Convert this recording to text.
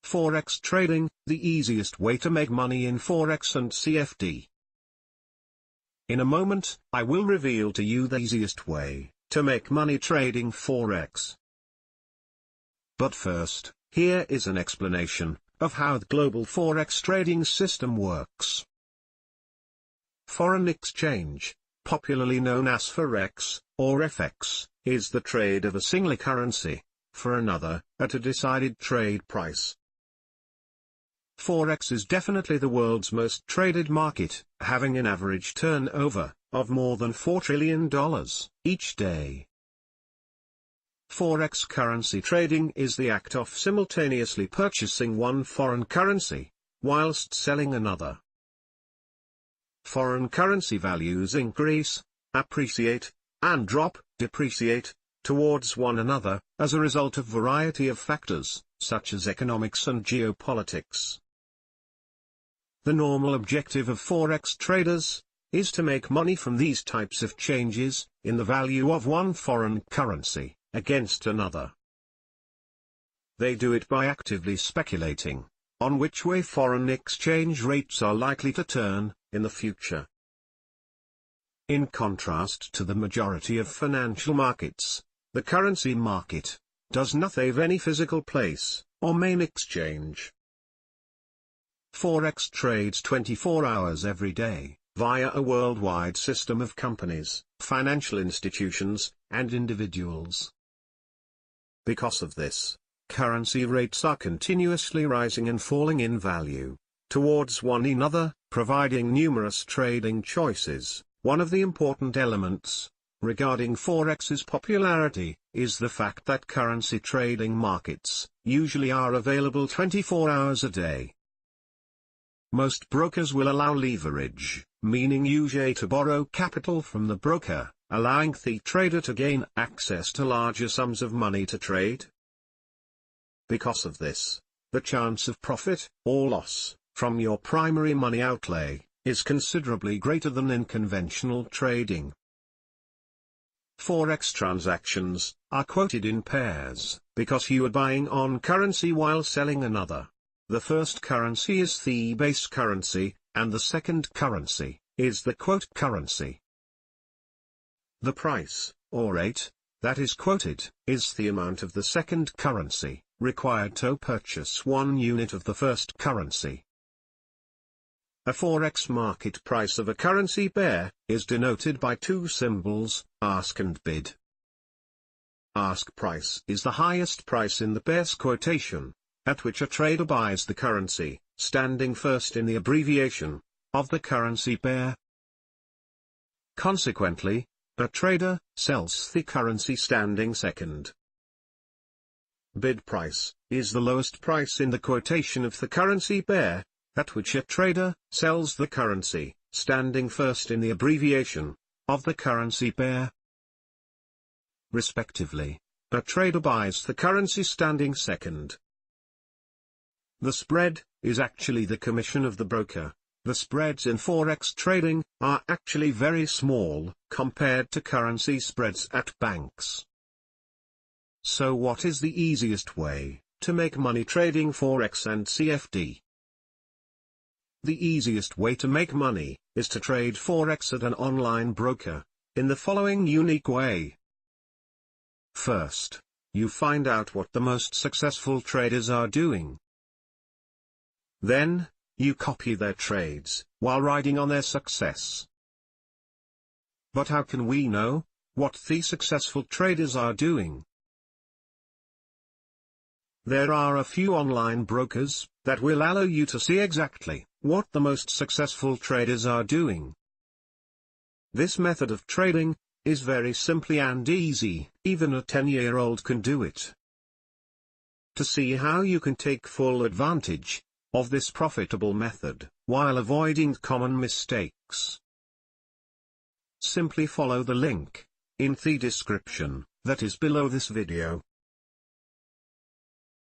Forex trading, the easiest way to make money in Forex and CFD. In a moment, I will reveal to you the easiest way to make money trading Forex. But first, here is an explanation of how the global Forex trading system works. Foreign exchange, popularly known as Forex, or FX, is the trade of a single currency for another at a decided trade price. Forex is definitely the world's most traded market, having an average turnover of more than $4 trillion each day. Forex currency trading is the act of simultaneously purchasing one foreign currency, whilst selling another. Foreign currency values increase, appreciate, and depreciate, towards one another, as a result of variety of factors, such as economics and geopolitics. The normal objective of Forex traders is to make money from these types of changes in the value of one foreign currency against another. They do it by actively speculating on which way foreign exchange rates are likely to turn in the future. In contrast to the majority of financial markets, the currency market does not have any physical place or main exchange. Forex trades 24 hours every day, via a worldwide system of companies, financial institutions, and individuals. Because of this, currency rates are continuously rising and falling in value towards one another, providing numerous trading choices. One of the important elements regarding Forex's popularity is the fact that currency trading markets usually are available 24 hours a day. Most brokers will allow leverage, meaning usually to borrow capital from the broker, allowing the trader to gain access to larger sums of money to trade. Because of this, the chance of profit or loss from your primary money outlay is considerably greater than in conventional trading. Forex transactions are quoted in pairs because you are buying one currency while selling another. The first currency is the base currency, and the second currency is the quote currency. The price, or rate, that is quoted, is the amount of the second currency required to purchase 1 unit of the first currency. A Forex market price of a currency pair is denoted by two symbols, ask and bid. Ask price is the highest price in the pair's quotation, at which a trader buys the currency, standing first in the abbreviation of the currency pair. Consequently, a trader sells the currency standing second. Bid price is the lowest price in the quotation of the currency pair, at which a trader sells the currency, standing first in the abbreviation of the currency pair. Respectively, a trader buys the currency standing second. The spread is actually the commission of the broker. The spreads in Forex trading are actually very small compared to currency spreads at banks. So what is the easiest way to make money trading Forex and CFD? The easiest way to make money is to trade Forex at an online broker in the following unique way. First, you find out what the most successful traders are doing. Then, you copy their trades while riding on their success. But how can we know what the successful traders are doing? There are a few online brokers that will allow you to see exactly what the most successful traders are doing. This method of trading is very simple and easy, even a 10-year-old can do it. To see how you can take full advantage of this profitable method, while avoiding common mistakes, simply follow the link in the description that is below this video.